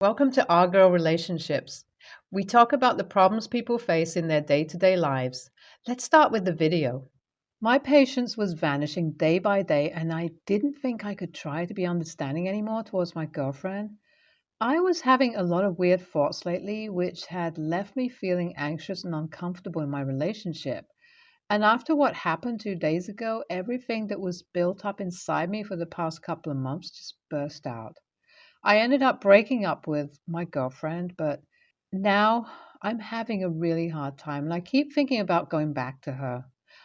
Welcome to Our Girl Relationships. We talk about the problems people face in their day to day lives. Let's start with the video. My patience was vanishing day by day, and I didn't think I could try to be understanding anymore towards my girlfriend. I was having a lot of weird thoughts lately, which had left me feeling anxious and uncomfortable in my relationship. And after what happened 2 days ago, everything that was built up inside me for the past couple of months just burst out. I ended up breaking up with my girlfriend, but now I'm having a really hard time and I keep thinking about going back to her.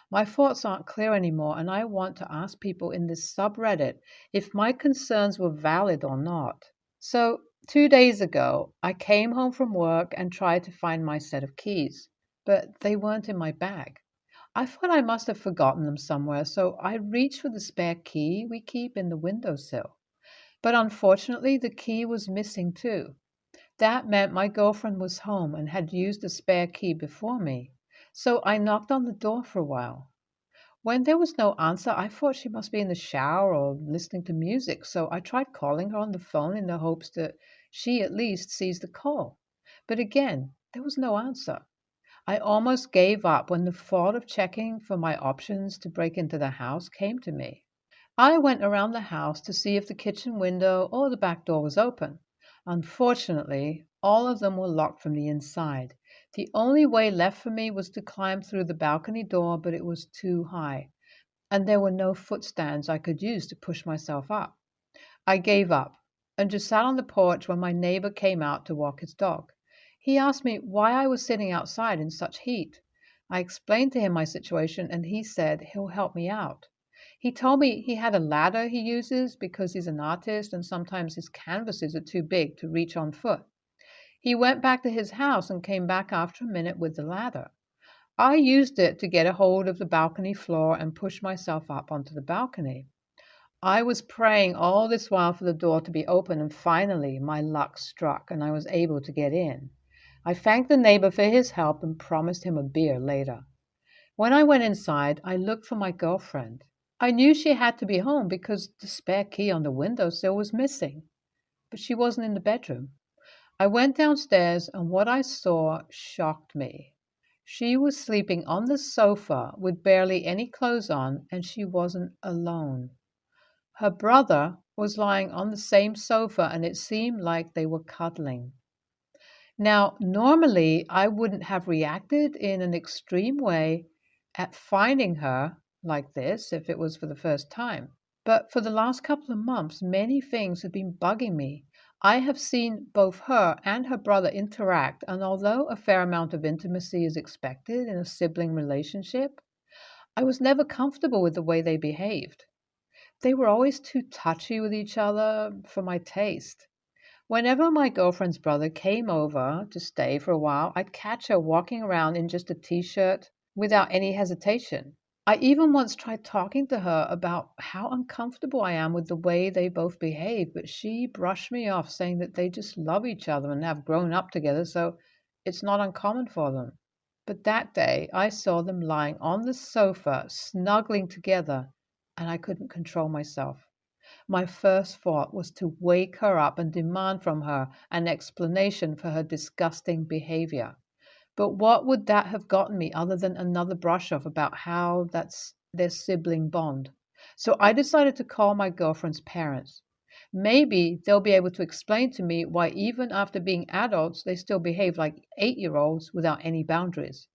My thoughts aren't clear anymore, and I want to ask people in this subreddit if my concerns were valid or not. So, 2 days ago, I came home from work and tried to find my set of keys, but they weren't in my bag. I thought I must have forgotten them somewhere, so I reached for the spare key we keep in the windowsill. But unfortunately, the key was missing too. That meant my girlfriend was home and had used the spare key before me. So I knocked on the door for a while. When there was no answer, I thought she must be in the shower or listening to music, so I tried calling her on the phone in the hopes that she at least sees the call. But again, there was no answer. I almost gave up when the thought of checking for my options to break into the house came to me. I went around the house to see if the kitchen window or the back door was open. Unfortunately, all of them were locked from the inside. The only way left for me was to climb through the balcony door, but it was too high, and there were no footstands I could use to push myself up. I gave up and just sat on the porch when my neighbor came out to walk his dog. He asked me why I was sitting outside in such heat. I explained to him my situation, and he said he'll help me out. He told me he had a ladder he uses because he's an artist and sometimes his canvases are too big to reach on foot. He went back to his house and came back after a minute with the ladder. I used it to get a hold of the balcony floor and push myself up onto the balcony. I was praying all this while for the door to be open, and finally my luck struck and I was able to get in. I thanked the neighbor for his help and promised him a beer later. When I went inside, I looked for my girlfriend. I knew she had to be home because the spare key on the windowsill was missing, but she wasn't in the bedroom. I went downstairs, and what I saw shocked me. She was sleeping on the sofa with barely any clothes on, and she wasn't alone. Her brother was lying on the same sofa, and it seemed like they were cuddling. Now, normally I wouldn't have reacted in an extreme way at finding her like this if it was for the first time. But for the last couple of months, many things have been bugging me. I have seen both her and her brother interact, and although a fair amount of intimacy is expected in a sibling relationship, I was never comfortable with the way they behaved. They were always too touchy with each other for my taste. Whenever my girlfriend's brother came over to stay for a while, I'd catch her walking around in just a t shirt without any hesitation. I even once tried talking to her about how uncomfortable I am with the way they both behave, but she brushed me off, saying that they just love each other and have grown up together, so it's not uncommon for them. But that day, I saw them lying on the sofa, snuggling together, and I couldn't control myself. My first thought was to wake her up and demand from her an explanation for her disgusting behavior. But what would that have gotten me other than another brush off about how that's their sibling bond? So I decided to call my girlfriend's parents. Maybe they'll be able to explain to me why, even after being adults, they still behave like 8 year olds without any boundaries.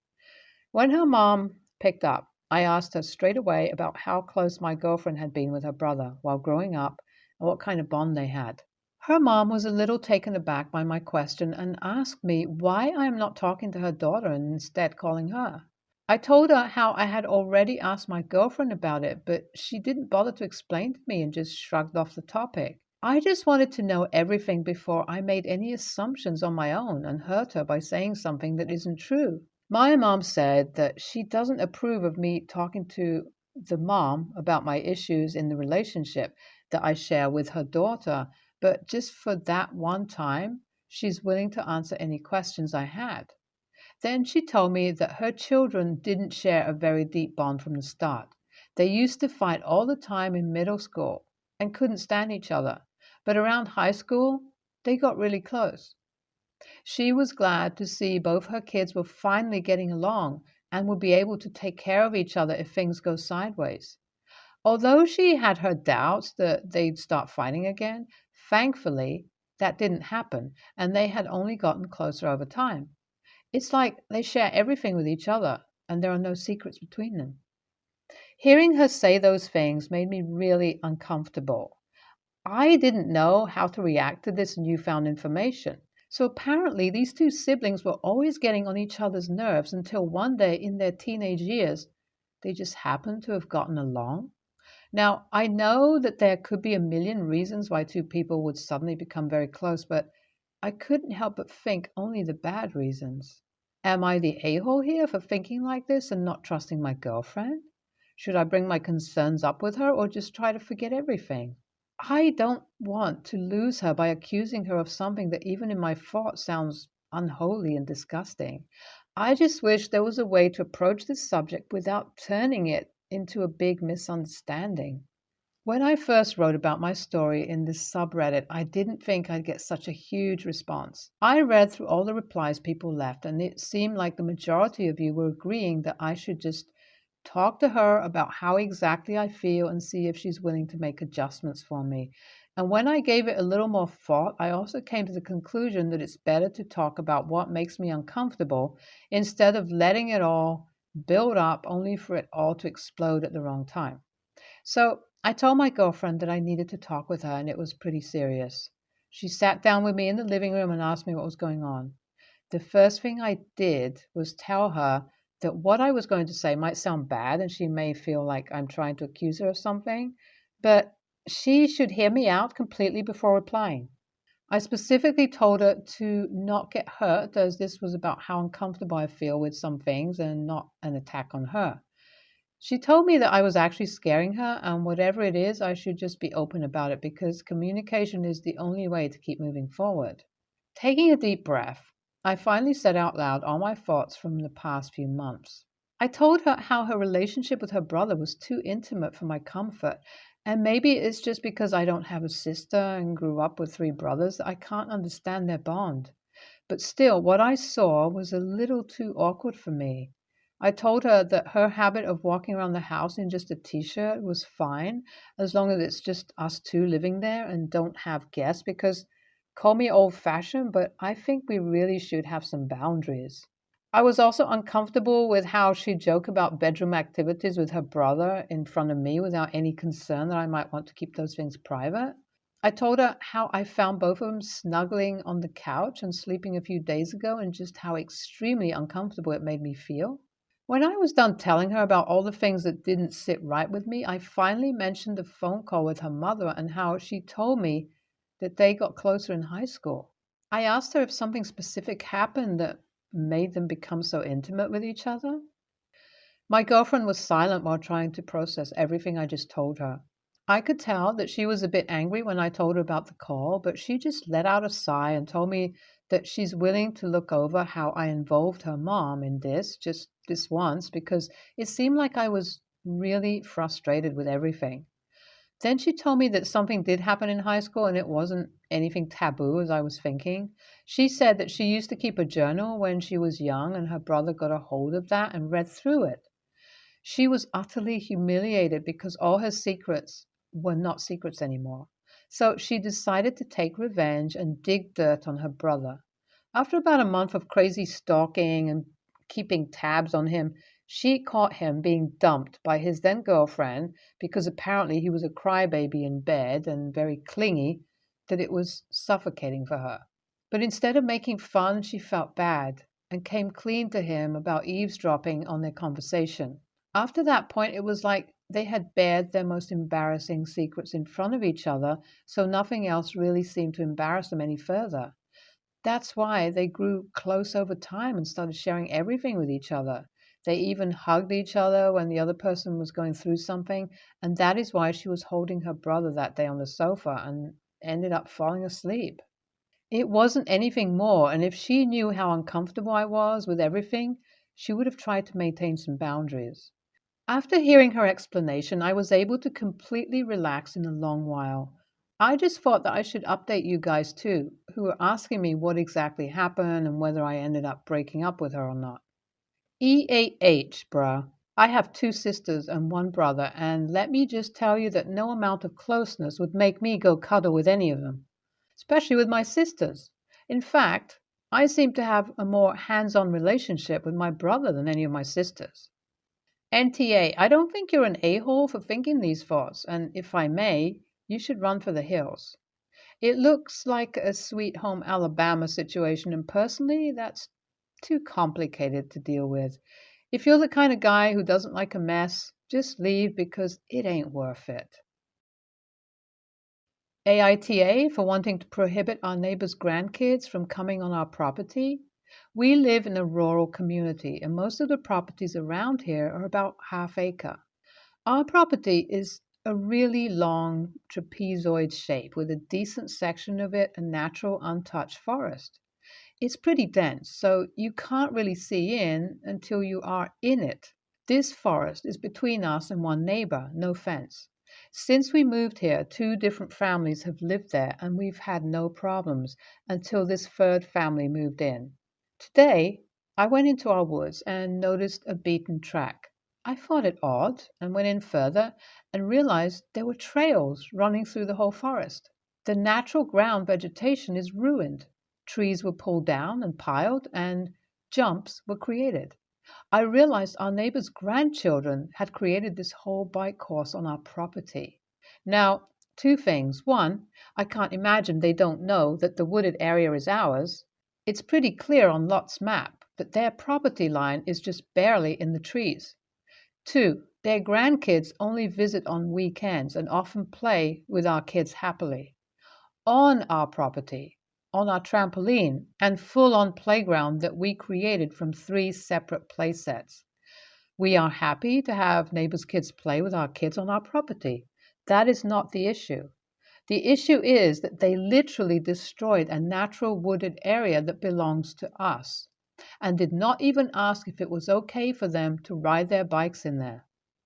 When her mom picked up, I asked her straight away about how close my girlfriend had been with her brother while growing up and what kind of bond they had. Her mom was a little taken aback by my question and asked me why I am not talking to her daughter and instead calling her. I told her how I had already asked my girlfriend about it, but she didn't bother to explain to me and just shrugged off the topic. I just wanted to know everything before I made any assumptions on my own and hurt her by saying something that isn't true. My mom said that she doesn't approve of me talking to the mom about my issues in the relationship that I share with her daughter, but just for that one time, she's willing to answer any questions I had. Then she told me that her children didn't share a very deep bond from the start. They used to fight all the time in middle school and couldn't stand each other. But around high school, They got really close. She was glad to see both her kids were finally getting along and would be able to take care of each other if things go sideways. Although she had her doubts that they'd start fighting again, thankfully that didn't happen and they had only gotten closer over time. It's like they share everything with each other and there are no secrets between them. Hearing her say those things made me really uncomfortable. I didn't know how to react to this newfound information. So apparently, these two siblings were always getting on each other's nerves until one day in their teenage years, they just happened to have gotten along. Now, I know that there could be a million reasons why two people would suddenly become very close, but I couldn't help but think only the bad reasons. Am I the a-hole here for thinking like this and not trusting my girlfriend? Should I bring my concerns up with her or just try to forget everything? I don't want to lose her by accusing her of something that even in my thoughts sounds unholy and disgusting. I just wish there was a way to approach this subject without turning it into a big misunderstanding. When I first wrote about my story in this subreddit, I didn't think I'd get such a huge response. I read through all the replies people left, and it seemed like the majority of you were agreeing that I should just talk to her about how exactly I feel and see if she's willing to make adjustments for me. And when I gave it a little more thought, I also came to the conclusion that it's better to talk about what makes me uncomfortable instead of letting it all build up only for it all to explode at the wrong time. So I told my girlfriend that I needed to talk with her, and it was pretty serious. She sat down with me in the living room and asked me what was going on. The first thing I did was tell her that what I was going to say might sound bad and she may feel like I'm trying to accuse her of something, but she should hear me out completely before replying. I specifically told her to not get hurt, as this was about how uncomfortable I feel with some things and not an attack on her. She told me that I was actually scaring her, and whatever it is, I should just be open about it because communication is the only way to keep moving forward. Taking a deep breath, I finally said out loud all my thoughts from the past few months. I told her how her relationship with her brother was too intimate for my comfort, and maybe it's just because I don't have a sister and grew up with three brothers that I can't understand their bond. But still, what I saw was a little too awkward for me. I told her that her habit of walking around the house in just a t-shirt was fine as long as it's just us two living there and don't have guests because call me old-fashioned, but I think we really should have some boundaries. I was also uncomfortable with how she joked about bedroom activities with her brother in front of me without any concern that I might want to keep those things private. I told her how I found both of them snuggling on the couch and sleeping a few days ago and just how extremely uncomfortable it made me feel. When I was done telling her about all the things that didn't sit right with me, I finally mentioned the phone call with her mother and how she told me that they got closer in high school. I asked her if something specific happened that made them become so intimate with each other. My girlfriend was silent while trying to process everything I just told her. I could tell that she was a bit angry when I told her about the call, but she just let out a sigh and told me that she's willing to look over how I involved her mom in this just this once because it seemed like I was really frustrated with everything. Then she told me that something did happen in high school and it wasn't anything taboo as I was thinking. She said that she used to keep a journal when she was young and her brother got a hold of that and read through it. She was utterly humiliated because all her secrets were not secrets anymore. So she decided to take revenge and dig dirt on her brother. After about a month of crazy stalking and keeping tabs on him, she caught him being dumped by his then girlfriend because apparently he was a crybaby in bed and very clingy that it was suffocating for her. But instead of making fun, she felt bad and came clean to him about eavesdropping on their conversation. After that point, it was like they had bared their most embarrassing secrets in front of each other, so nothing else really seemed to embarrass them any further. That's why they grew close over time and started sharing everything with each other. They even hugged each other when the other person was going through something, and that is why she was holding her brother that day on the sofa and ended up falling asleep. It wasn't anything more, and if she knew how uncomfortable I was with everything, she would have tried to maintain some boundaries. After hearing her explanation, I was able to completely relax in a long while. I just thought that I should update you guys too, who are asking me what exactly happened and whether I ended up breaking up with her or not. EAH, bruh. I have two sisters and one brother, and let me just tell you that no amount of closeness would make me go cuddle with any of them, especially with my sisters. In fact, I seem to have a more hands on relationship with my brother than any of my sisters. NTA, I don't think you're an a hole for thinking these thoughts, and if I may, you should run for the hills. It looks like a Sweet Home Alabama situation, and personally, that's too complicated to deal with. If you're the kind of guy who doesn't like a mess, just leave because it ain't worth it. AITA for wanting to prohibit our neighbors' grandkids from coming on our property. We live in a rural community, and most of the properties around here are about half acre. Our property is a really long trapezoid shape with a decent section of it a natural untouched forest. It's pretty dense, so you can't really see in until you are in it. This forest is between us and one neighbor, no fence. Since we moved here, two different families have lived there, and we've had no problems until this third family moved in. Today, I went into our woods and noticed a beaten track. I thought it odd and went in further and realized there were trails running through the whole forest. The natural ground vegetation is ruined. Trees were pulled down and piled, and jumps were created. I realized our neighbor's grandchildren had created this whole bike course on our property. Now, two things. One, I can't imagine they don't know that the wooded area is ours. It's pretty clear on Lot's map that their property line is just barely in the trees. Two, their grandkids only visit on weekends and often play with our kids happily. On our property, on our trampoline and full-on playground that we created from three separate play sets. We are happy to have neighbors' kids play with our kids on our property. That is not the issue. The issue is that they literally destroyed a natural wooded area that belongs to us and did not even ask if it was okay for them to ride their bikes in there.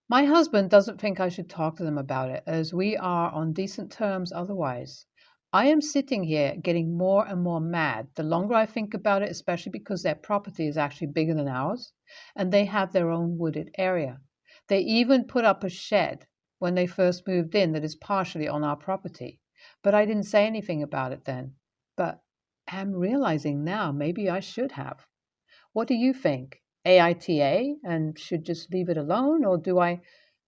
My husband doesn't think I should talk to them about it, as we are on decent terms otherwise. I am sitting here getting more and more mad the longer I think about it, especially because their property is actually bigger than ours, and they have their own wooded area. They even put up a shed when they first moved in that is partially on our property. But I didn't say anything about it then. But am realizing now maybe I should have. What do you think? AITA and should just leave it alone, or do I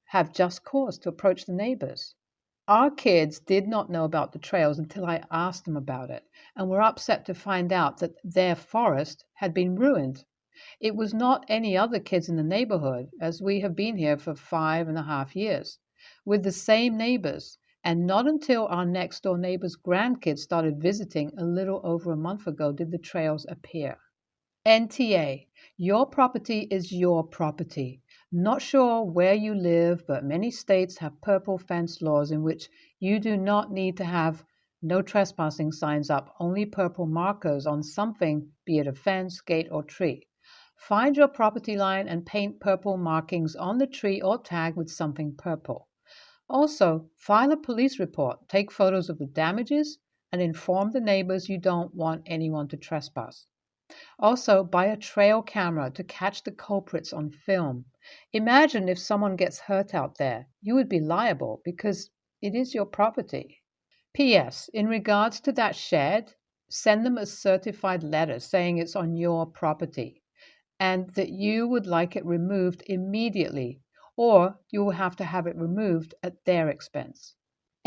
have just cause to approach the neighbors? Our kids did not know about the trails until I asked them about it, and were upset to find out that their forest had been ruined. It was not any other kids in the neighborhood, as we have been here for 5.5 years, with the same neighbors, and not until our next door neighbor's grandkids started visiting a little over a month ago did the trails appear. NTA, your property is your property. Not sure where you live, but many states have purple fence laws in which you do not need to have no trespassing signs up, only purple markers on something, be it a fence, gate, or tree. Find your property line and paint purple markings on the tree or tag with something purple. Also, file a police report, take photos of the damages, and inform the neighbors you don't want anyone to trespass. Also, buy a trail camera to catch the culprits on film. Imagine if someone gets hurt out there. You would be liable because it is your property. P.S. In regards to that shed, send them a certified letter saying it's on your property and that you would like it removed immediately, or you will have to have it removed at their expense.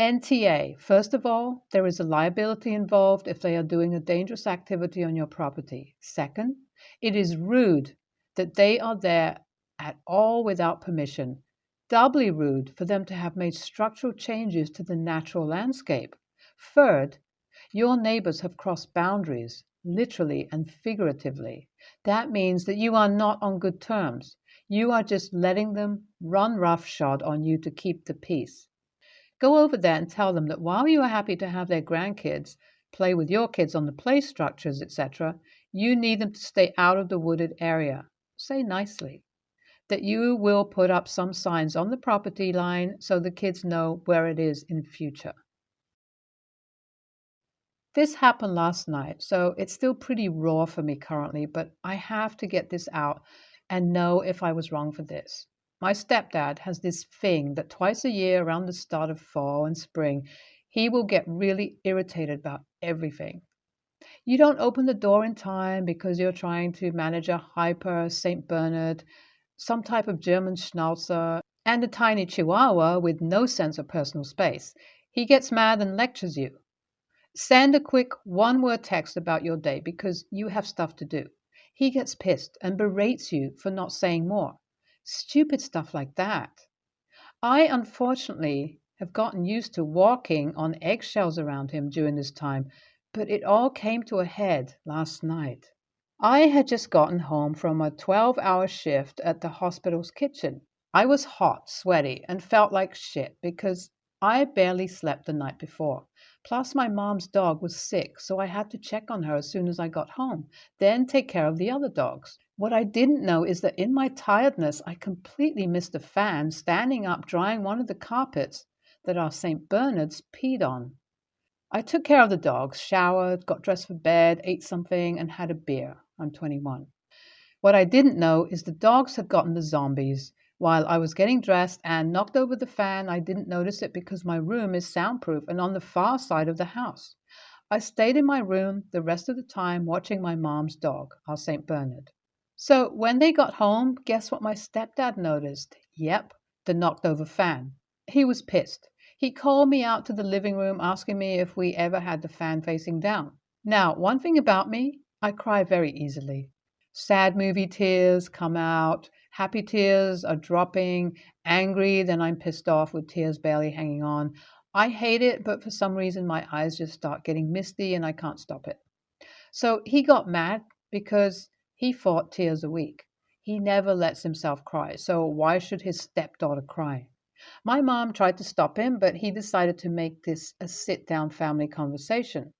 NTA, first of all, there is a liability involved if they are doing a dangerous activity on your property. Second, it is rude that they are there at all without permission. Doubly rude for them to have made structural changes to the natural landscape. Third, your neighbors have crossed boundaries, literally and figuratively. That means that you are not on good terms. You are just letting them run roughshod on you to keep the peace. Go over there and tell them that while you are happy to have their grandkids play with your kids on the play structures, etc., you need them to stay out of the wooded area. Say nicely that you will put up some signs on the property line so the kids know where it is in future. This happened last night, so it's still pretty raw for me currently, but I have to get this out and know if I was wrong for this. My stepdad has this thing that twice a year around the start of fall and spring, he will get really irritated about everything. You don't open the door in time because you're trying to manage a hyper St. Bernard, some type of German Schnauzer, and a tiny Chihuahua with no sense of personal space. He gets mad and lectures you. Send a quick one word text about your day because you have stuff to do. He gets pissed and berates you for not saying more. Stupid stuff like that. I unfortunately have gotten used to walking on eggshells around him during this time, but it all came to a head last night. I had just gotten home from a 12-hour shift at the hospital's kitchen. I was hot, sweaty, and felt like shit because I barely slept the night before. Plus, my mom's dog was sick, so I had to check on her as soon as I got home, then take care of the other dogs. What I didn't know is that in my tiredness, I completely missed a fan standing up drying one of the carpets that our St. Bernards peed on. I took care of the dogs, showered, got dressed for bed, ate something, and had a beer. I'm 21. What I didn't know is the dogs had gotten the zombies. While I was getting dressed and knocked over the fan, I didn't notice it because my room is soundproof and on the far side of the house. I stayed in my room the rest of the time watching my mom's dog, our St. Bernard. So when they got home, guess what my stepdad noticed? Yep, the knocked over fan. He was pissed. He called me out to the living room asking me if we ever had the fan facing down. Now, one thing about me, I cry very easily. Sad movie tears come out, happy tears are dropping, angry, then I'm pissed off with tears barely hanging on. I hate it, but for some reason my eyes just start getting misty and I can't stop it. So he got mad because he thought tears are weak. He never lets himself cry, so why should his stepdaughter cry? My mom tried to stop him, but he decided to make this a sit down family conversation.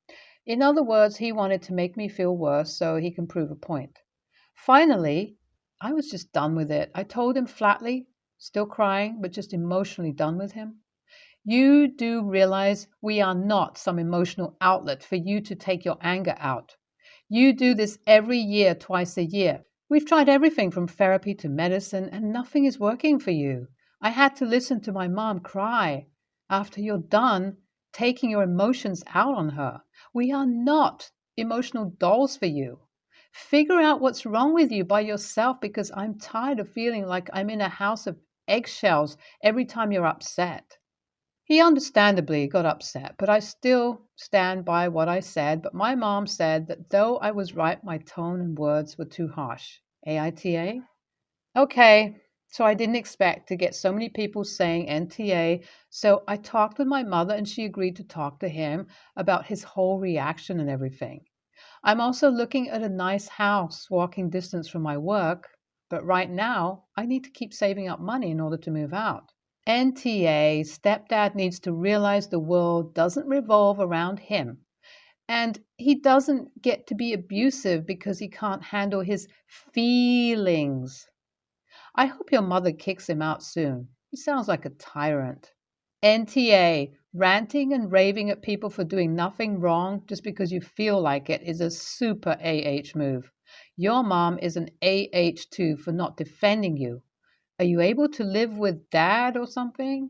In other words, he wanted to make me feel worse so he can prove a point. Finally, I was just done with it. I told him flatly, still crying, but just emotionally done with him. You do realize we are not some emotional outlet for you to take your anger out. You do this every year, twice a year. We've tried everything from therapy to medicine, and nothing is working for you. I had to listen to my mom cry after you're done taking your emotions out on her. We are not emotional dolls for you. Figure out what's wrong with you by yourself because I'm tired of feeling like I'm in a house of eggshells every time you're upset. He understandably got upset, but I still stand by what I said. But my mom said that though I was right, my tone and words were too harsh. AITA? Okay, so I didn't expect to get so many people saying NTA, so I talked with my mother and she agreed to talk to him about his whole reaction and everything. I'm also looking at a nice house walking distance from my work, but right now I need to keep saving up money in order to move out. NTA, stepdad needs to realize the world doesn't revolve around him. And he doesn't get to be abusive because he can't handle his feelings. I hope your mother kicks him out soon. He sounds like a tyrant. NTA, ranting and raving at people for doing nothing wrong just because you feel like it is a super AH move. Your mom is an AH too for not defending you. Are you able to live with dad or something?